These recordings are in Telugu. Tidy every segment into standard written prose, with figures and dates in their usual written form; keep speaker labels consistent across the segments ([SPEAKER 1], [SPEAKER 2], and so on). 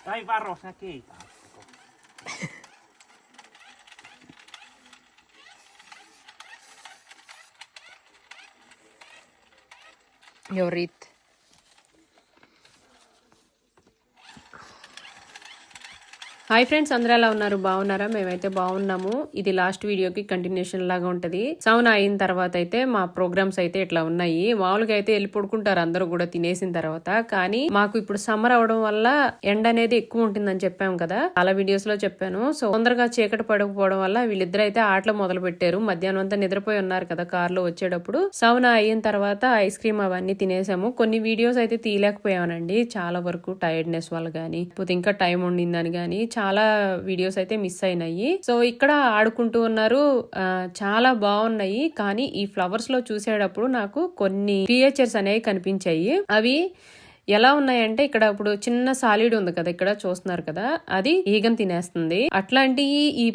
[SPEAKER 1] Hay barros aquí.
[SPEAKER 2] Llorit. Hi friends, అందరూ ఎలా ఉన్నారు? బాగున్నారా? మేమైతే బాగున్నాము. ఇది లాస్ట్ వీడియోకి కంటిన్యూషన్ లాగా ఉంటది. సౌన అయిన తర్వాత అయితే మా ప్రోగ్రామ్స్ అయితే ఇట్లా ఉన్నాయి. మామూలుగా అయితే వెళ్ళి పడుకుంటారు అందరూ కూడా తినేసిన తర్వాత. కానీ మాకు ఇప్పుడు సమ్మర్ అవడం వల్ల ఎండ అనేది ఎక్కువ ఉంటుందని చెప్పాము కదా, చాలా వీడియోస్ లో చెప్పాను. సో తొందరగా చీకటి పడకపోవడం వల్ల వీళ్ళిద్దరు అయితే ఆటలు మొదలు పెట్టారు. మధ్యాహ్నం అంతా నిద్రపోయి ఉన్నారు కదా కార్ లో వచ్చేటప్పుడు. సౌన అయిన తర్వాత ఐస్ క్రీమ్ అవన్నీ తినేసాము. కొన్ని వీడియోస్ అయితే తీయలేకపోయానండి, చాలా వరకు టైర్డ్నెస్ వల్ల గానీ, లేకపోతే ఇంకా టైం ఉండిందని గానీ చాలా వీడియోస్ అయితే మిస్ అయినాయి. సో ఇక్కడ ఆడుకుంటూ ఉన్నారు, చాలా బాగున్నాయి. కానీ ఈ ఫ్లవర్స్ లో చూసేటప్పుడు నాకు కొన్ని క్రియేచర్స్ అనేవి కనిపించాయి. అవి ఎలా ఉన్నాయంటే, ఇక్కడ ఇప్పుడు చిన్న సాలిడ్ ఉంది కదా, ఇక్కడ చూస్తున్నారు కదా, అది ఈగను తినేస్తుంది. అట్లాంటి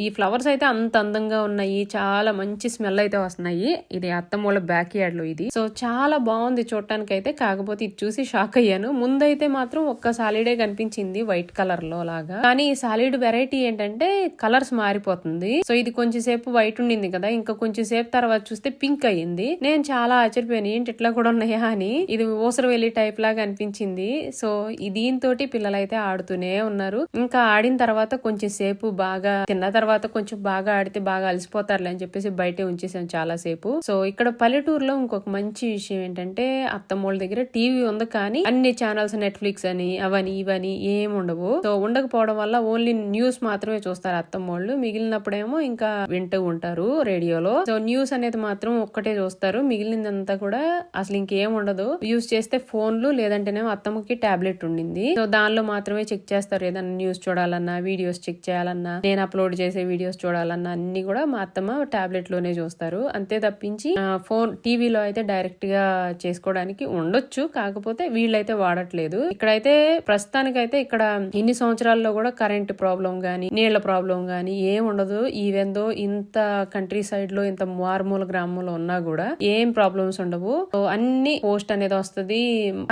[SPEAKER 2] ఈ ఫ్లవర్స్ అయితే అంత అందంగా ఉన్నాయి, చాలా మంచి స్మెల్ అయితే వస్తున్నాయి. ఇది అత్తమ్మూల బ్యాక్ యార్డ్ లో ఇది. సో చాలా బాగుంది చూడటానికి అయితే. కాకపోతే ఇది చూసి షాక్ అయ్యాను. ముందైతే మాత్రం ఒక్క సాలిడే కనిపించింది వైట్ కలర్ లో లాగా. కానీ ఈ సాలిడ్ వెరైటీ ఏంటంటే కలర్స్ మారిపోతుంది. సో ఇది కొంచెం సేపు వైట్ ఉండింది కదా, ఇంకా కొంచెం సేపు తర్వాత చూస్తే పింక్ అయ్యింది. నేను చాలా ఆశ్చర్యపోయాను, ఏంటి ఇట్లా కూడా ఉన్నాయా అని. ఇది ఊసరవెల్లి టైప్ లాగా అనిపించింది. సో దీంతో పిల్లలైతే ఆడుతూనే ఉన్నారు. ఇంకా ఆడిన తర్వాత కొంచెం సేపు బాగా తిన్న తర్వాత కొంచెం బాగా ఆడితే బాగా అలసిపోతారులే అని చెప్పేసి బయటే ఉంచేసాం చాలా సేపు. సో ఇక్కడ పల్లెటూరులో ఇంకొక మంచి విషయం ఏంటంటే, అత్తమ్మోళ్ళ దగ్గర టీవీ ఉంది కానీ అన్ని ఛానల్స్ నెట్ఫ్లిక్స్ అని అవని ఇవని ఏం ఉండవు. సో ఉండకపోవడం వల్ల ఓన్లీ న్యూస్ మాత్రమే చూస్తారు అత్తమ్మోళ్ళు. మిగిలినప్పుడేమో ఇంకా వింటూ ఉంటారు రేడియోలో. సో న్యూస్ అనేది మాత్రం ఒక్కటే చూస్తారు, మిగిలినంతా కూడా అసలు ఇంకేం ఉండదు. యూజ్ చేస్తే ఫోన్లు, లేదంటేనే అత్తమ్మకి టాబ్లెట్ ఉండింది. సో దానిలో మాత్రమే చెక్ చేస్తారు. ఏదైనా న్యూస్ చూడాలన్నా, వీడియోస్ చెక్ చేయాలన్నా, నేను అప్లోడ్ చేసే వీడియోస్ చూడాలన్నా అన్ని కూడా మా అత్తమ్మ టాబ్లెట్ లోనే చూస్తారు. అంతే తప్పించి ఫోన్ టీవీలో అయితే డైరెక్ట్ గా చేసుకోవడానికి ఉండొచ్చు, కాకపోతే వీళ్ళైతే వాడట్లేదు. ఇక్కడైతే ప్రస్తుతానికైతే ఇక్కడ ఇన్ని సంవత్సరాల్లో కూడా కరెంట్ ప్రాబ్లం గానీ, నీళ్ల ప్రాబ్లం గానీ ఏం ఉండదు. ఈవెందో ఇంత కంట్రీ సైడ్ లో, ఇంత మారుమూల గ్రామంలో ఉన్నా కూడా ఏం ప్రాబ్లమ్స్ ఉండవు. సో అన్ని పోస్ట్ అనేది వస్తుంది.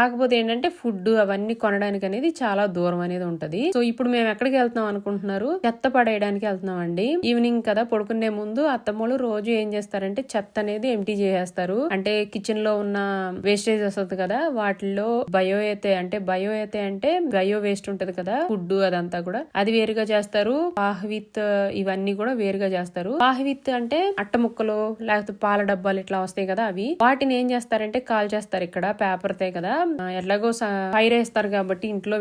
[SPEAKER 2] కాకపోతే ఏంటంటే ఫుడ్ అవన్నీ కొనడానికి అనేది చాలా దూరం అనేది ఉంటది. సో ఇప్పుడు మేము ఎక్కడికి వెళ్తున్నాం అనుకుంటున్నారు? చెత్త పడేయడానికి వెళ్తున్నాం అండి. ఈవినింగ్ కదా, పడుకునే ముందు అత్తమ్మలు రోజు ఏం చేస్తారంటే చెత్త అనేది ఎంటీ చేసేస్తారు. అంటే కిచెన్ లో ఉన్న వేస్టేజ్ వస్తుంది కదా, వాటిల్లో బయో అయితే బయో వేస్ట్ ఉంటది కదా, ఫుడ్ అదంతా కూడా అది వేరుగా చేస్తారు. పాహ్విత్ ఇవన్నీ కూడా వేరుగా చేస్తారు. పాహ్విత్ అంటే అట్ట ముక్కలు లేకపోతే పాల డబ్బాలు ఇట్లా వస్తాయి కదా, అవి వాటిని ఏం చేస్తారంటే కాల్ చేస్తారు. ఇక్కడ పేపర్ తే కదా, ఎట్లాగో ఫైర్ వేస్తారు కాబట్టి ఇంట్లో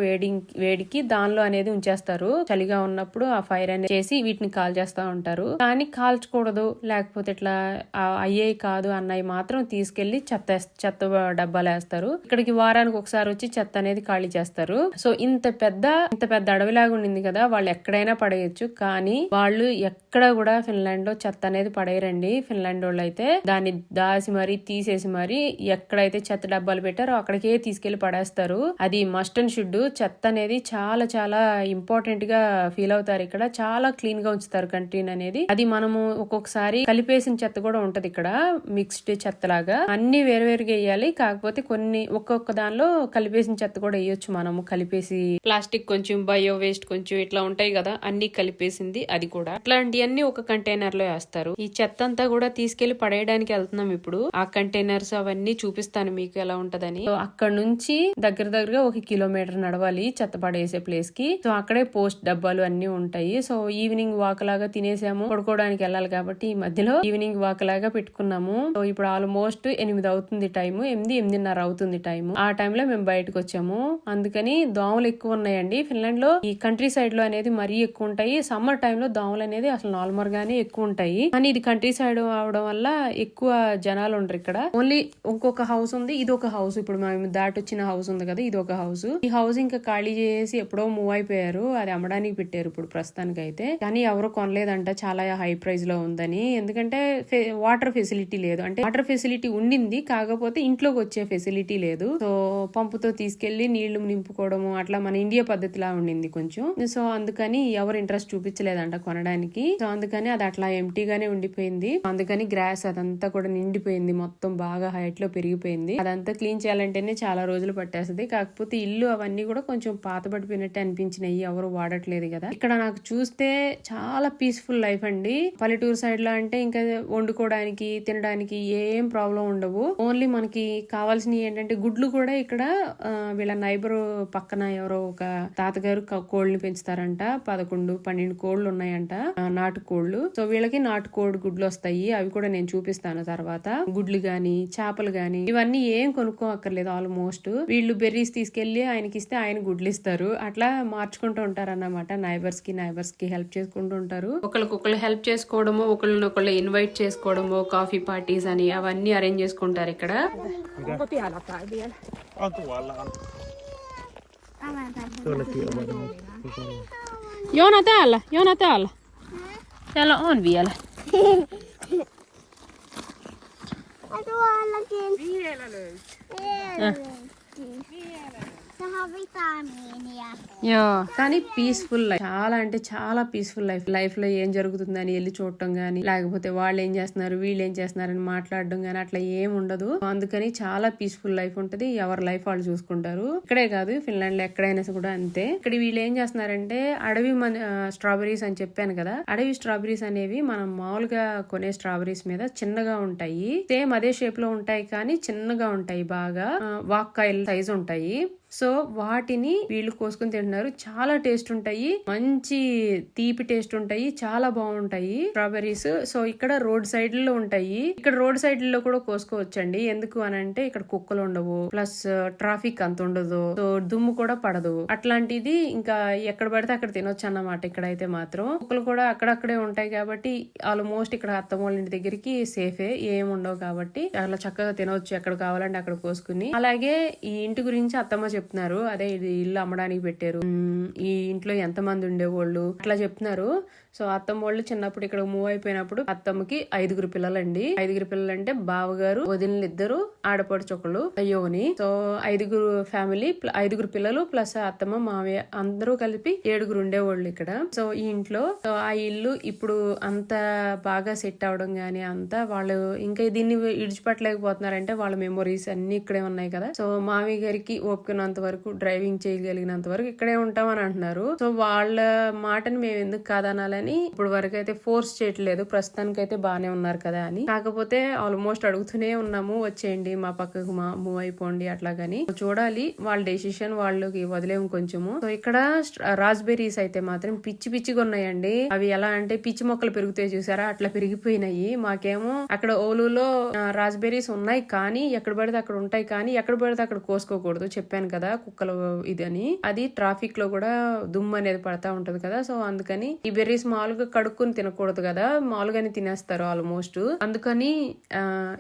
[SPEAKER 2] వేడికి దానిలో అనేది ఉంచేస్తారు. చలిగా ఉన్నప్పుడు ఆ ఫైర్ అనేది చేసి వీటిని కాల్ చేస్తా ఉంటారు. కానీ కాల్చకూడదు, లేకపోతే ఇట్లా అయ్యేవి కాదు అన్నవి మాత్రం తీసుకెళ్లి చెత్త డబ్బాలు వేస్తారు. ఇక్కడికి వారానికి ఒకసారి వచ్చి చెత్త అనేది ఖాళీ చేస్తారు. సో ఇంత పెద్ద అడవిలాగా ఉండింది కదా, వాళ్ళు ఎక్కడైనా పడేయచ్చు. కానీ వాళ్ళు ఎక్కడ కూడా ఫిన్లాండ్ లో చెత్త అనేది పడేయరండి. ఫిన్లాండ్ వాళ్ళు అయితే దాన్ని దాసి మరీ తీసేసి మరీ ఎక్కడైతే చెత్త డబ్బాలు పెట్టారో అక్కడికే తీసుకెళ్లి పడేస్తారు. అది మస్ట్ అండ్ షుడ్. చెత్త అనేది చాలా చాలా ఇంపార్టెంట్ గా ఫీల్ అవుతారు. ఇక్కడ చాలా క్లీన్ గా ఉంచుతారు కంట్రీన్ అనేది. అది మనము ఒక్కొక్కసారి కలిపేసిన చెత్త కూడా ఉంటది ఇక్కడ, మిక్స్డ్ చెత్త లాగా. అన్ని వేరువేరుగా వేయాలి. కాకపోతే కొన్ని ఒక్కొక్క దానిలో కలిపేసిన చెత్త కూడా వేయొచ్చు మనము. కలిపేసి ప్లాస్టిక్ కొంచెం, బయో వేస్ట్ కొంచెం ఇట్లా ఉంటాయి కదా, అన్ని కలిపేసింది అది కూడా. అట్లాంటివన్నీ ఒక కంటైనర్ లో వేస్తారు. ఈ చెత్త అంతా కూడా తీసుకెళ్లి పడేయడానికి వెళ్తున్నాం ఇప్పుడు. ఆ కంటైనర్స్ అవన్నీ చూపిస్తాను మీకు ఎలా ఉంటదని. అక్కడ నుంచి దగ్గరగా 1 కిలోమీటర్ నడవాలి చెత్త పడేసే ప్లేస్ కి. సో అక్కడే పోస్ట్ డబ్బాలు అన్ని ఉంటాయి. సో ఈవినింగ్ వాక్ లాగా తినేసాము, పడుకోవడానికి వెళ్ళాలి కాబట్టి ఈ మధ్యలో ఈవినింగ్ వాక్ లాగా పెట్టుకున్నాము. సో ఇప్పుడు ఆల్మోస్ట్ 8 అవుతుంది టైము, 8:30 అవుతుంది టైము. ఆ టైంలో మేము బయటకు వచ్చాము. అందుకని దోమలు ఎక్కువ ఉన్నాయండి ఫిన్లాండ్ లో. ఈ కంట్రీ సైడ్ లో అనేది మరీ ఎక్కువ ఉంటాయి. సమ్మర్ టైంలో దోమలు అనేది అసలు నార్మల్ గానే ఎక్కువ ఉంటాయి. కానీ ఇది కంట్రీ సైడ్ అవడం వల్ల ఎక్కువ జనాలు ఉండరు ఇక్కడ. ఓన్లీ ఇంకొక హౌస్ ఉంది, ఇది ఒక హౌస్. ఇప్పుడు మేము దాటొచ్చిన హౌస్ ఉంది కదా, ఇది ఒక హౌస్. ఈ హౌస్ ఇంకా ఖాళీ చేసి ఎప్పుడో మూవ్ అయిపోయారు. అది అమ్మడానికి పెట్టారు ఇప్పుడు ప్రస్తుతానికి అయితే. కానీ ఎవరు కొనలేదంట, చాలా హై ప్రైస్ లో ఉందని. ఎందుకంటే వాటర్ ఫెసిలిటీ లేదు. అంటే వాటర్ ఫెసిలిటీ ఉండింది, కాకపోతే ఇంట్లోకి వచ్చే ఫెసిలిటీ లేదు. సో పంపుతో తీసుకెళ్లి నీళ్లు నింపుకోవడము అట్లా మన ఇండియా పద్ధతిలా ఉండింది కొంచెం. సో అందుకని ఎవరు ఇంట్రెస్ట్ చూపించలేదంట కొనడానికి. సో అందుకని అది అట్లా ఎంటీగానే ఉండిపోయింది. అందుకని గ్రాస్ అదంతా కూడా నిండిపోయింది, మొత్తం బాగా హైట్ లో పెరిగిపోయింది. అదంతా క్లీన్ చేయాలంటేనే చాలా రోజులు పట్టేస్తుంది. కాకపోతే ఇల్లు అవన్నీ కూడా కొంచెం పాత పడిపోయినట్టు అనిపించినాయి, ఎవరు వాడట్లేదు కదా. ఇక్కడ నాకు చూస్తే చాలా పీస్ఫుల్ లైఫ్ అండి. పల్లెటూరు సైడ్ లో అంటే ఇంకా వండుకోవడానికి తినడానికి ఏం ప్రాబ్లం ఉండవు. ఓన్లీ మనకి కావాల్సినవి ఏంటంటే గుడ్లు కూడా ఇక్కడ వీళ్ళ నైబర్ పక్కన ఎవరో ఒక తాతగారు కోళ్ళని పెంచుతారంట. 11-12 కోళ్లు ఉన్నాయంట, నాటు కోళ్లు. సో వీళ్ళకి నాటు కోడి గుడ్లు వస్తాయి. అవి కూడా నేను చూపిస్తాను తర్వాత. గుడ్లు గాని చేపలు గాని ఇవన్నీ ఏం కొనుక్కోక్కర్లేదు. ఆల్మోస్ట్ వీళ్ళు బెర్రీస్ తీసుకెళ్లి ఆయనకి ఇస్తే ఆయన గుడ్లు ఇస్తారు. అట్లా మార్చుకుంటూ ఉంటారు అన్నమాట. నైబర్స్ కి హెల్ప్ చేసుకుంటూ ఉంటారు. ఒకళ్ళకొకళ్ళు హెల్ప్ చేసుకోవడము, ఒకళ్ళనొకళ్ళు ఇన్వైట్ చేసుకోవడము, కాఫీ పార్టీస్ అని అవన్నీ అరేంజ్ చేసుకుంటారు ఇక్కడ. Joona täällä. Täällä on vielä.
[SPEAKER 1] Tuollakin. Vielä löytyy. విటామినియా.
[SPEAKER 2] కానీ పీస్ఫుల్ లైఫ్, చాలా అంటే చాలా పీస్ఫుల్ లైఫ్. లైఫ్ లో ఏం జరుగుతుందని వెళ్ళి చూడటం గానీ, లేకపోతే వాళ్ళు ఏం చేస్తున్నారు వీళ్ళు ఏం చేస్తున్నారని మాట్లాడడం గానీ అట్లా ఏం ఉండదు. అందుకని చాలా పీస్ఫుల్ లైఫ్ ఉంటది. ఎవరి లైఫ్ వాళ్ళు చూసుకుంటారు. ఇక్కడే కాదు, ఫిన్లాండ్ లో ఎక్కడైనా కూడా అంతే. ఇక్కడ వీళ్ళు ఏం చేస్తున్నారంటే అడవి స్ట్రాబెరీస్ అని చెప్పాను కదా, అడవి స్ట్రాబెరీస్ అనేవి మనం మామూలుగా కొనే స్ట్రాబెరీస్ మీద చిన్నగా ఉంటాయి. సేమ్ అదే షేప్ లో ఉంటాయి కానీ చిన్నగా ఉంటాయి. బాగా వాక్కాయల సైజ్ ఉంటాయి. సో వాటిని వీళ్ళు కోసుకుని తింటున్నారు. చాలా టేస్ట్ ఉంటాయి, మంచి తీపి టేస్ట్ ఉంటాయి, చాలా బాగుంటాయి స్ట్రాబెర్రీస్. సో ఇక్కడ రోడ్ సైడ్ లో ఉంటాయి. ఇక్కడ రోడ్ సైడ్ లో కూడా కోసుకోవచ్చండి. ఎందుకు అని అంటే ఇక్కడ కుక్కలు ఉండవు, ప్లస్ ట్రాఫిక్ అంత ఉండదు, సో దుమ్ము కూడా పడదు. అట్లాంటిది ఇంకా ఎక్కడ పడితే అక్కడ తినొచ్చు అన్నమాట. ఇక్కడైతే మాత్రం కుక్కలు కూడా అక్కడక్కడే ఉంటాయి కాబట్టి ఆల్మోస్ట్ ఇక్కడ అత్తమ్మోళ్ళ ఇంటి దగ్గరికి సేఫే, ఏం ఉండవు కాబట్టి చాలా చక్కగా తినవచ్చు ఎక్కడ కావాలంటే అక్కడ కోసుకుని. అలాగే ఈ ఇంటి గురించి అత్తమ్మ చెప్తున్నారు. అదే ఇది ఇల్లు అమ్మడానికి పెట్టారు, ఈ ఇంట్లో ఎంత మంది ఉండేవాళ్ళు అట్లా చెప్తున్నారు. సో అత్తమ్మ వాళ్ళు చిన్నప్పుడు ఇక్కడ మూవ్ అయిపోయినప్పుడు అత్తమ్మకి 5 పిల్లలండి. 5 పిల్లలు అంటే బావగారు, వదినలు 2, ఆడపడుచొకళ్ళు, అయ్యోని. సో 5 ఫ్యామిలీ, 5 పిల్లలు ప్లస్ అత్తమ్మ మావయ్య అందరూ కలిపి 7 ఉండేవాళ్ళు ఇక్కడ. సో ఈ ఇంట్లో సో ఆ ఇల్లు ఇప్పుడు అంత బాగా సెట్ అవడం గానీ అంతా వాళ్ళు ఇంకా దీన్ని ఇడిచిపెట్టలేకపోతున్నారంటే వాళ్ళ మెమొరీస్ అన్ని ఇక్కడే ఉన్నాయి కదా. సో మావయ్య గారికి ఓపికనంత వరకు, డ్రైవింగ్ చేయగలిగినంత వరకు ఇక్కడే ఉంటామని అంటున్నారు. సో వాళ్ళ మాటని మేము ఎందుకు కాదనాలని ఇప్పుడు వరకు అయితే ఫోర్స్ చేయట్లేదు. ప్రస్తుతానికి అయితే బానే ఉన్నారు కదా అని. కాకపోతే ఆల్మోస్ట్ అడుగుతూనే ఉన్నాము, వచ్చేయండి మా పక్కకు మూవ్ అయిపోండి అట్లాగని. చూడాలి వాళ్ళ డెసిషన్, వాళ్ళకి వదిలేము కొంచెము. సో ఇక్కడ రాస్బెర్రీస్ అయితే మాత్రం పిచ్చిగా ఉన్నాయండి. అవి ఎలా అంటే పిచ్చి మొక్కలు పెరుగుతాయి చూసారా, అట్లా పెరిగిపోయినాయి. మాకేమో అక్కడ ఓలులో రాస్బెర్రీస్ ఉన్నాయి కానీ ఎక్కడ పడితే అక్కడ ఉంటాయి కానీ ఎక్కడ పడితే అక్కడ కోసుకోకూడదు. చెప్పాను కదా కుక్కలు ఇదని. అది ట్రాఫిక్ లో కూడా దుమ్ము అనేది పడతా ఉంటది కదా. సో అందుకని ఈ బెర్రీస్ మామూలుగా కడుక్కుని తినకూడదు కదా, మామూలుగానే తినేస్తారు ఆల్మోస్ట్. అందుకని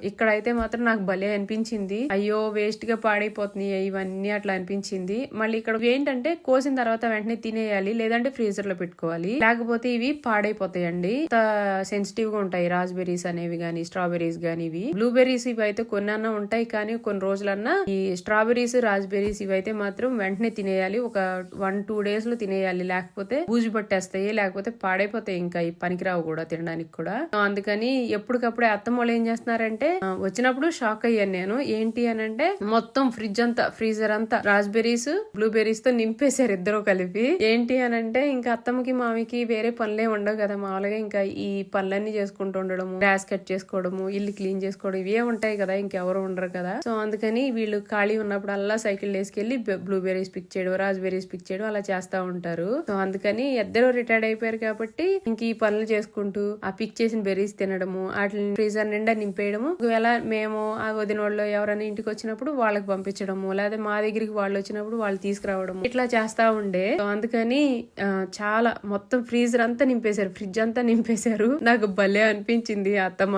[SPEAKER 2] ఇక్కడైతే మాత్రం నాకు భలే అనిపించింది. అయ్యో వేస్ట్ గా పాడైపోతున్నాయి ఇవన్నీ అట్లా అనిపించింది. మళ్ళీ ఇక్కడ ఏంటంటే కోసిన తర్వాత వెంటనే తినేయాలి, లేదంటే ఫ్రీజర్ లో పెట్టుకోవాలి, లేకపోతే ఇవి పాడైపోతాయండి. సెన్సిటివ్ గా ఉంటాయి రాస్బెర్రీస్ అనేవి గానీ స్ట్రాబెర్రీస్ గానీ. ఇవి బ్లూబెర్రీస్ ఇవి అయితే కొన్నన్నా ఉంటాయి కానీ కొన్ని రోజులన్నా ఈ స్ట్రాబెర్రీస్ రాస్బెర్రీస్ ఇవైతే మాత్రం వెంటనే తినేయాలి. ఒక 1-2 డేస్ లో తినేయాలి, లేకపోతే బూజు పట్టేస్తాయి, లేకపోతే పాడైపోతాయి. ఇంకా ఈ పనికిరావు కూడా తినడానికి కూడా. అందుకని ఎప్పటికప్పుడే అత్తమ్మ వాళ్ళు ఏం చేస్తున్నారంటే వచ్చినప్పుడు షాక్ అయ్యాను నేను. ఏంటి అని అంటే మొత్తం ఫ్రీజర్ అంతా రాస్బెర్రీస్ బ్లూబెర్రీస్ తో నింపేశారు ఇద్దరు కలిపి. ఏంటి అని అంటే ఇంకా అత్తమ్మకి మామికి వేరే పనులే ఉండవు కదా, మామూలుగా ఇంకా ఈ పనులన్నీ చేసుకుంటూ ఉండడము, గ్రాస్ కట్ చేసుకోవడము, ఇల్లు క్లీన్ చేసుకోవడం ఇవే ఉంటాయి కదా, ఇంకెవరు ఉండరు కదా. సో అందుకని వీళ్ళు ఖాళీ ఉన్నప్పుడు అలా సైకిల్ వేసుకెళ్లి బ్లూబెర్రీస్ పిక్ చేయడం, రాస్బెర్రీస్ పిక్ చేయడం అలా చేస్తా ఉంటారు. సో అందుకని ఇద్దరు రిటైర్డ్ అయిపోయారు కాబట్టి ఇంక ఈ పనులు చేసుకుంటూ ఆ పిక్ చేసిన బెర్రీస్ తినడము, వాటిని ఫ్రీజర్ నిండా నింపేయడము. ఒకవేళ మేము ఆ వదిన వాళ్ళు ఎవరైనా ఇంటికి వచ్చినప్పుడు వాళ్ళకి పంపించడము, లేదా మా దగ్గరికి వాళ్ళు వచ్చినప్పుడు వాళ్ళు తీసుకురావడము, ఇట్లా చేస్తా ఉండే. సో అందుకని చాలా మొత్తం ఫ్రీజర్ అంతా నింపేశారు, ఫ్రిడ్జ్ అంతా నింపేశారు. నాకు భలే అనిపించింది అత్తమ్మ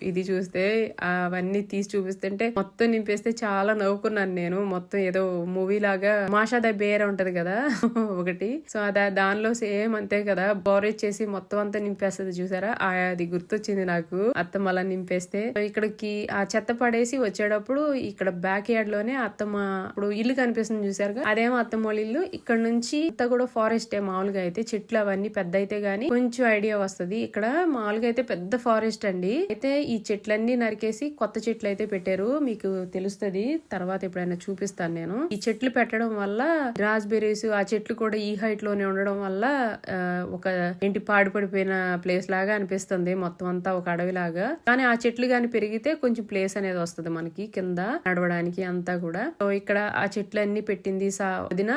[SPEAKER 2] ఇది చూస్తే. అవన్నీ తీసి చూపిస్తుంటే మొత్తం నింపేస్తే చాలా నవ్వుకున్నాను నేను. మొత్తం ఏదో మూవీ లాగా మాషా ద బేర్ ఉంటది కదా ఒకటి, సో దానిలో సేమ్ అంతే కదా, బోరిచ్ వచ్చేసి మొత్తం అంతా నింపేస్తుంది చూసారా, అది గుర్తొచ్చింది నాకు అత్తమ్మ అలా నింపేస్తే. ఇక్కడికి ఆ చెత్త పడేసి వచ్చేటప్పుడు ఇక్కడ బ్యాక్ యార్డ్ లోనే అత్తమ్మ ఇప్పుడు ఇల్లు కనిపిస్తుంది చూసారుగా, అదేమో అత్తమ్మ వాళ్ళ ఇల్లు. ఇక్కడ నుంచి అంతా కూడా ఫారెస్ట్ మామూలుగా అయితే చెట్లు అవన్నీ పెద్ద అయితే గానీ కొంచెం ఐడియా వస్తది. ఇక్కడ మామూలుగా అయితే పెద్ద ఫారెస్ట్ అండి. అయితే ఈ చెట్లన్నీ నరికేసి కొత్త చెట్లు అయితే పెట్టారు, మీకు తెలుస్తది తర్వాత ఎప్పుడైనా చూపిస్తాను నేను. ఈ చెట్లు పెట్టడం వల్ల రాస్బెర్రీస్ ఆ చెట్లు కూడా ఈ హైట్ లోనే ఉండడం వల్ల ఒక ఏంటి పాడుపడిపోయిన ప్లేస్ లాగా అనిపిస్తుంది, మొత్తం అంతా ఒక అడవి లాగా. కానీ ఆ చెట్లు గాని పెరిగితే కొంచెం ప్లేస్ అనేది వస్తుంది మనకి కింద నడవడానికి అంతా కూడా. సో ఇక్కడ ఆ చెట్లన్నీ పెట్టింది వదిన,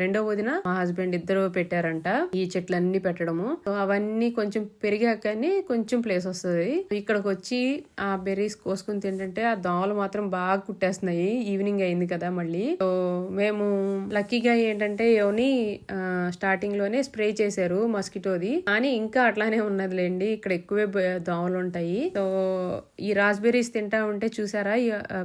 [SPEAKER 2] రెండో వదిన, మా హస్బెండ్ ఇద్దరు పెట్టారంట ఈ చెట్లన్నీ పెట్టడము. సో అవన్నీ కొంచెం పెరిగాకని కొంచెం ప్లేస్ వస్తుంది. ఇక్కడికి వచ్చి ఆ బెర్రీస్ కోసుకుని తింటుంటే ఆ దోమలు మాత్రం బాగా కుట్టేస్తున్నాయి. ఈవినింగ్ అయింది కదా మళ్ళీ. సో మేము లక్కీగా ఏంటంటే యోని స్టార్టింగ్ లోనే స్ప్రే చేశారు మస్కిటోది, కానీ ఇంకా అట్లానే ఉన్నదిలేండి, ఇక్కడ ఎక్కువే దోమలు ఉంటాయి. సో ఈ రాస్బెర్రీస్ తింటా ఉంటే చూసారా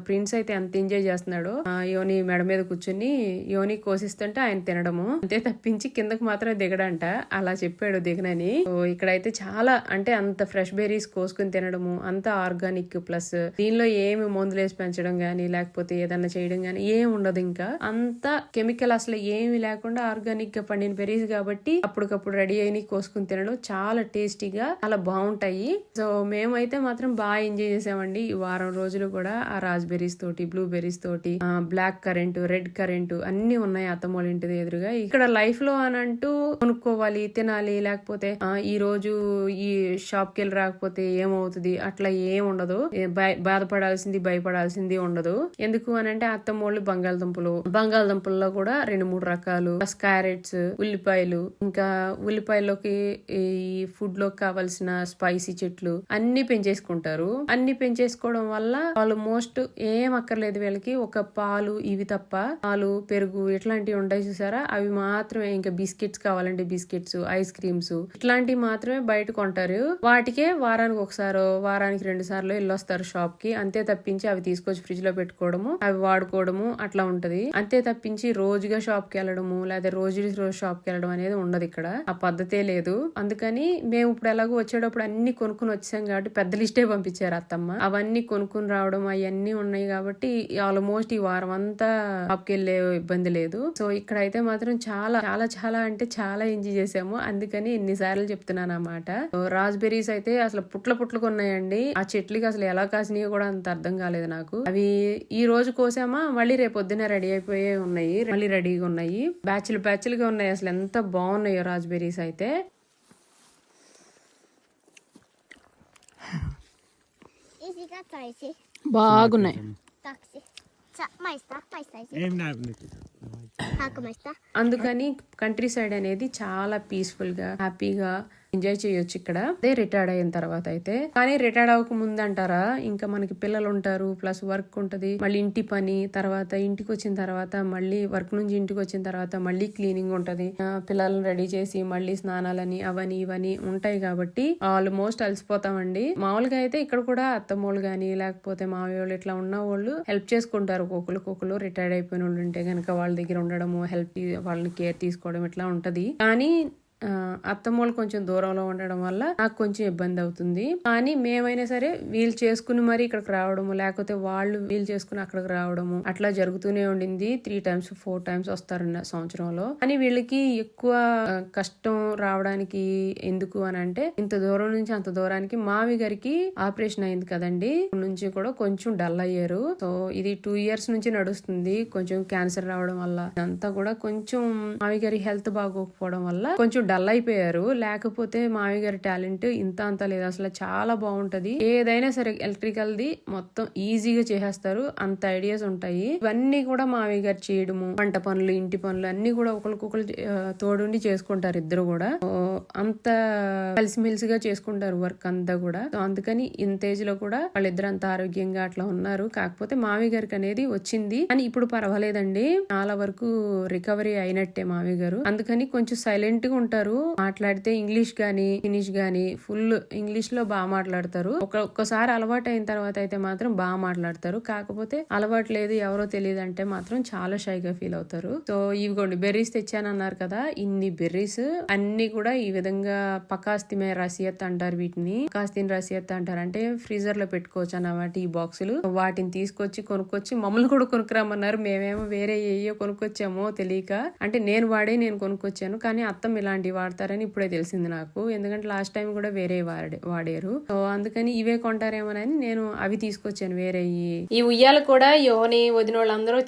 [SPEAKER 2] ప్రిన్స్ అయితే ఎంత ఎంజాయ్ చేస్తున్నాడు. యోని మెడ మీద కూర్చుని యోని కోసిస్తుంటే ఆయన తినడము అంతే తప్పించి కిందకు మాత్రం దిగడంట, అలా చెప్పాడు దిగనని. సో ఇక్కడైతే చాలా అంటే అంత ఫ్రెష్ బెర్రీస్ కోసుకుని తినడము, అంత ఆర్గానిక్, ప్లస్ దీనిలో ఏమి మందులు వేసి పెంచడం గానీ లేకపోతే ఏదన్నా చేయడం గానీ ఏం ఉండదు, ఇంకా అంత కెమికల్ అసలు ఏమి లేకుండా ఆర్గానిక్ గా పండిన బెర్రీస్ కాబట్టి అప్పటికప్పుడు రెడీ అయిన కోసుకుని తినడం చాలా టేస్టీగా చాలా బాగుంటాయి. సో మేమైతే మాత్రం బాగా ఎంజాయ్ చేసామండి ఈ వారం రోజులు కూడా. ఆ రాస్బెర్రీస్ తోటి, బ్లూ బెర్రీస్ తోటి, బ్లాక్ కరెంట్, రెడ్ కరెంట్ అన్ని ఉన్నాయి అత్తమ్మోళ్ళ ఇంటి ఎదురుగా. ఇక్కడ లైఫ్ లో అని అంటూ కొనుక్కోవాలి, తినాలి, లేకపోతే ఈ రోజు ఈ షాప్ కి వెళ్ళి రాకపోతే ఏమవుతుంది అట్లా ఏం ఉండదు, బాధపడాల్సింది భయపడాల్సింది ఉండదు. ఎందుకు అని అంటే అత్తమ్మోళ్ళు బంగాళదుంపల్లో కూడా 2-3 రకాలు, క్యారెట్స్, ఉల్లిపాయలు, ఇంకా ఉల్లిపాయల్లోకి ఈ ఫుడ్ లో కావాల్సిన స్పైసీ చెట్లు అన్ని పెంచేసుకుంటారు. అన్ని పెంచేసుకోవడం వల్ల ఆల్మోస్ట్ ఏం అక్కర్లేదు వీళ్ళకి, ఒక పాలు ఇవి తప్ప, పాలు, పెరుగు ఇట్లాంటివి ఉంటాయి చూసారా, అవి మాత్రమే. ఇంకా బిస్కెట్స్ కావాలంటే బిస్కెట్స్, ఐస్ క్రీమ్స్ ఇట్లాంటివి మాత్రమే బయట కొంటారు. వాటికే వారానికి ఒకసారో వారానికి 2 సార్లు వెళ్ళొస్తారు షాప్ కి, అంతే తప్పించి అవి తీసుకొచ్చి ఫ్రిడ్జ్ లో పెట్టుకోవడము, అవి వాడుకోవడము అట్లా ఉంటది. అంతే తప్పించి రోజుగా షాప్ కి వెళ్ళడము లేదా రోజు షాప్ కి వెళ్ళడం అనేది ఉండదు ఇక్కడ, ఆ పద్ధతే లేదు. అందుకని మేము ఇప్పుడు ఎలాగో వచ్చేటప్పుడు అన్ని కొనుక్కుని వచ్చాం కాబట్టి పెద్ద లిస్టే పంపించారు అత్తమ్మ. అవన్నీ కొనుక్కుని రావడం అవన్నీ ఉన్నాయి కాబట్టి ఆల్మోస్ట్ ఈ వారం అంతా షాప్ కి వెళ్ళే ఇబ్బంది లేదు. సో ఇక్కడ అయితే మాత్రం చాలా చాలా చాలా అంటే చాలా ఎంజాయ్ చేసాము, అందుకని ఎన్నిసార్లు చెప్తున్నాను అన్నమాట. రాస్బెర్రీస్ అయితే అసలు పుట్లకు ఉన్నాయండి, ఆ చెట్లకి అసలు ఎలా కాసినాయో కూడా అంత అర్థం కాలేదు నాకు. అవి ఈ రోజు కోసామా మళ్ళీ రేపు పొద్దున్న రెడీ అయిపోయే ఉన్నాయి, మళ్ళీ రెడీగా ఉన్నాయి, బ్యాచ్లుగా ఉన్నాయి. అసలు ఎంత బాగున్నాయో రాస్బెర్రీస్ అయితే. బాగున్నాయి. అందుకని కంట్రీ సైడ్ అనేది చాలా పీస్ఫుల్ గా హ్యాపీగా ఎంజాయ్ చేయొచ్చు ఇక్కడ. అదే రిటైర్డ్ అయిన తర్వాత అయితే. కానీ రిటైర్డ్ అవ్వక ముందు అంటారా, ఇంకా మనకి పిల్లలు ఉంటారు, ప్లస్ వర్క్ ఉంటది, మళ్ళీ ఇంటి పని, తర్వాత ఇంటికి వచ్చిన తర్వాత మళ్ళీ వర్క్ నుంచి ఇంటికి వచ్చిన తర్వాత మళ్ళీ క్లీనింగ్ ఉంటది, పిల్లలను రెడీ చేసి మళ్ళీ స్నానాలని అవని ఇవని ఉంటాయి కాబట్టి ఆల్మోస్ట్ అలసిపోతామండి. మామూలుగా అయితే ఇక్కడ కూడా అత్తమ్మోళ్ళు గాని లేకపోతే మామయ్య వాళ్ళు ఇట్లా ఉన్న వాళ్ళు హెల్ప్ చేసుకుంటారు, ఒకరు రిటైర్డ్ అయిపోయిన వాళ్ళు ఉంటే గనక వాళ్ళ దగ్గర ఉండడము, వాళ్ళని కేర్ తీసుకోవడం ఇట్లా ఉంటది. కానీ అత్తమ్మోళ్ళు కొంచెం దూరంలో ఉండడం వల్ల నాకు కొంచెం ఇబ్బంది అవుతుంది. కానీ మేమైనా సరే వీలు చేసుకుని మరి ఇక్కడికి రావడము, లేకపోతే వాళ్ళు వీలు చేసుకుని అక్కడికి రావడము అట్లా జరుగుతూనే ఉండింది. 3 times 4 times వస్తారు సంవత్సరంలో. కానీ వీళ్ళకి ఎక్కువ కష్టం రావడానికి ఎందుకు అని అంటే, ఇంత దూరం నుంచి అంత దూరానికి మావి గారికి ఆపరేషన్ అయింది కదండి, నుంచి కూడా కొంచెం డల్ అయ్యారు. సో ఇది 2 years నుంచి నడుస్తుంది. కొంచెం క్యాన్సర్ రావడం వల్ల అంతా కూడా కొంచెం మావి గారి హెల్త్ బాగోకపోవడం వల్ల కొంచెం డల్ అయిపోయారు. లేకపోతే మావి గారి టాలెంట్ ఇంత అంత లేదు, అసలు చాలా బాగుంటది. ఏదైనా సరే ఎలక్ట్రికల్ ది మొత్తం ఈజీగా చేసేస్తారు, అంత ఐడియాస్ ఉంటాయి. ఇవన్నీ కూడా మావి గారు చేయడము, వంట పనులు, ఇంటి పనులు అన్ని కూడా ఒకరికొకరు తోడుండి చేసుకుంటారు ఇద్దరు కూడా. అంత కలిసిమెలిసిగా చేసుకుంటారు వర్క్ అంతా కూడా. అందుకని ఇంత ఏజ్ లో కూడా వాళ్ళిద్దరు అంత ఆరోగ్యంగా అట్లా ఉన్నారు. కాకపోతే మావి గారికి అనేది వచ్చింది, అని ఇప్పుడు పర్వాలేదండి, చాలా వరకు రికవరీ అయినట్టే మావి గారు. అందుకని కొంచెం సైలెంట్ గా ఉంటారు ఉంటారు. మాట్లాడితే ఇంగ్లీష్ గానీ ఫినిష్ గానీ ఫుల్ ఇంగ్లీష్ లో బాగా మాట్లాడతారు. ఒక్కసారి అలవాటు అయిన తర్వాత అయితే మాత్రం బాగా మాట్లాడతారు. కాకపోతే అలవాటు లేదు ఎవరో తెలియదు అంటే మాత్రం చాలా షైగా ఫీల్ అవుతారు. సో ఇవిగోండి బెర్రీస్ తెచ్చానన్నారు కదా, ఇన్ని బెర్రీస్ అన్ని కూడా ఈ విధంగా పకాస్తిమే రసియత్ అంటారు. వీటిని పకాస్తిన్ రసియత్ అంటారు. అంటే ఫ్రీజర్ లో పెట్టుకోవచ్చు అన్నమాట ఈ బాక్సులు. వాటిని తీసుకొచ్చి కొనుక్కొచ్చి మమ్మల్ని కూడా కొనుక్కురామన్నారు. మేమేమో వేరే ఏయో కొనుక్కొచ్చామో తెలియక, అంటే నేను కొనుక్కొచ్చాను. కానీ అత్తమ్మ ఇలాంటివి వాడతారని ఇప్పుడే తెలిసింది నాకు. ఎందుకంటే లాస్ట్ టైం కూడా వేరే వాడారు. సో అందుకని ఇవే కొంటారేమోనని నేను అవి తీసుకొచ్చాను వేరే. ఈ ఉయ్యాలు కూడా యోని వదిన వాళ్ళందరూ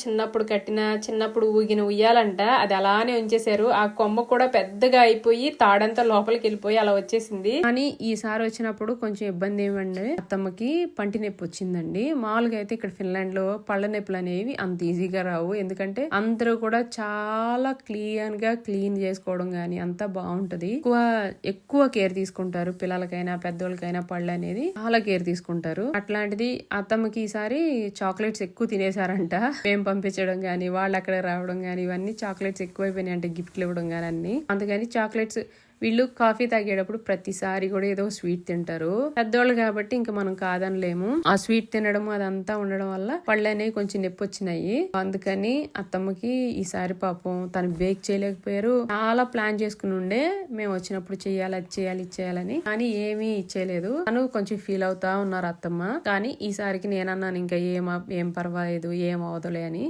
[SPEAKER 2] చిన్నప్పుడు ఊగిన ఉయ్యాలంట. అది అలానే ఉంచేశారు. ఆ కొమ్మ కూడా పెద్దగా అయిపోయి తాడంతా లోపలికి వెళ్ళిపోయి అలా వచ్చేసింది. కానీ ఈసారి వచ్చినప్పుడు కొంచెం ఇబ్బంది ఏమండి, అత్తమ్మకి పంటి నొప్పి వచ్చిందండి. మామూలుగా అయితే ఇక్కడ ఫిన్లాండ్ లో పళ్ళ నొప్పులు అనేవి అంత ఈజీగా రావు. ఎందుకంటే అందరూ కూడా చాలా క్లీన్ చేసుకోవడం గానీ అంతా బాగుంటది. ఎక్కువ కేర్ తీసుకుంటారు. పిల్లలకైనా పెద్దోళ్ళకైనా పళ్ళు అనేది చాలా కేర్ తీసుకుంటారు. అట్లాంటిది అత్తమ్మకి ఈసారి చాక్లెట్స్ ఎక్కువ తినేసారంట. మేము పంపించడం గానీ వాళ్ళు అక్కడ రావడం గానీ ఇవన్నీ చాక్లెట్స్ ఎక్కువైపోయినాయి అంటే గిఫ్ట్లు ఇవ్వడం గానీ అన్ని. అందుకని చాక్లెట్స్ వీళ్ళు కాఫీ తాగేటప్పుడు ప్రతిసారి కూడా ఏదో స్వీట్ తింటారు. పెద్దోళ్ళు కాబట్టి ఇంకా మనం కాదనలేము. ఆ స్వీట్ తినడం అదంతా ఉండడం వల్ల పళ్ళు అనేవి కొంచెం నొప్పి వచ్చినాయి. అందుకని అత్తమ్మకి ఈసారి పాపం తను బేక్ చేయలేకపోయారు. చాలా ప్లాన్ చేసుకుని ఉండే మేము వచ్చినప్పుడు చెయ్యాలి అది చేయాలి ఇచ్చేయాలని, కానీ ఏమీ ఇచ్చేయలేదు. తను కొంచెం ఫీల్ అవుతా ఉన్నారు అత్తమ్మ. కానీ ఈసారికి నేనన్నాను ఇంకా ఏం పర్వాలేదు ఏం అవదులే అని.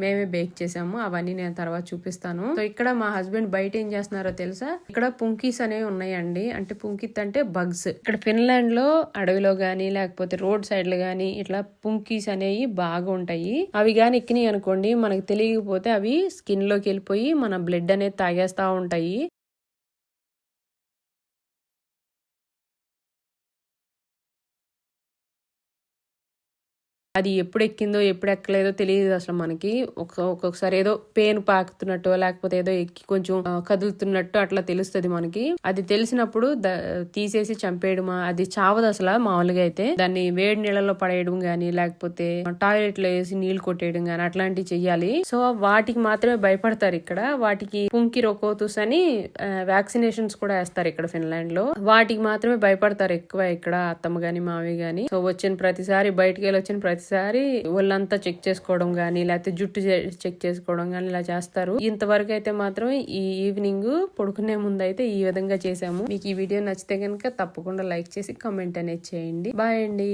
[SPEAKER 2] మేమే బేక్ చేసాము. అవన్నీ నేను తర్వాత చూపిస్తాను. సో ఇక్కడ మా హస్బెండ్ బయట ఏం చేస్తున్నారో తెలుసా, ఇక్కడ పుంకీస్ అనేవి ఉన్నాయండి. అంటే పుంకిత్ అంటే బగ్స్. ఇక్కడ ఫిన్లాండ్ లో అడవిలో గానీ లేకపోతే రోడ్ సైడ్ లో గానీ ఇట్లా పుంకీస్ అనేవి బాగా ఉంటాయి. అవి గాని ఎక్కినాయి అనుకోండి మనకు తెలియకపోతే అవి స్కిన్ లోకి వెళ్ళిపోయి మన బ్లడ్ అనేది తాగేస్తా ఉంటాయి. అది ఎప్పుడు ఎక్కిందో ఎప్పుడు ఎక్కలేదో తెలియదు అసలు మనకి. ఒక్కొక్కసారి ఏదో పెయిన్ పాకుతున్నట్టు లేకపోతే ఏదో ఎక్కి కొంచెం కదులుతున్నట్టు అట్లా తెలుస్తుంది మనకి. అది తెలిసినప్పుడు తీసేసి చంపేయడమా, అది చావదు అసలు. మామూలుగా అయితే దాన్ని వేడి నీళ్ళలో పడేయడం గానీ లేకపోతే టాయిలెట్ లో వేసి నీళ్లు కొట్టేయడం గానీ అట్లాంటివి చెయ్యాలి. సో వాటికి మాత్రమే భయపడతారు ఇక్కడ. వాటికి పుంకి రొకోతుస్ అని వ్యాక్సినేషన్స్ కూడా వేస్తారు ఇక్కడ ఫిన్లాండ్ లో. వాటికి మాత్రమే భయపడతారు ఎక్కువ ఇక్కడ అత్తమ్మ గాని మావి గాని. సో వచ్చిన ప్రతిసారి బయటికి వెళ్ళి వచ్చిన ప్రతిసారి ఒళ్ళంతా చెక్ చేసుకోవడం గానీ లేకపోతే జుట్టు చెక్ చేసుకోవడం గానీ ఇలా చేస్తారు. ఇంతవరకు అయితే మాత్రం ఈ ఈవినింగ్ పడుకునే ముందు అయితే ఈ విధంగా చేసాము. మీకు ఈ వీడియో నచ్చితే కనుక తప్పకుండా లైక్ చేసి కామెంట్ అనేది చేయండి. బాయ్ అండి.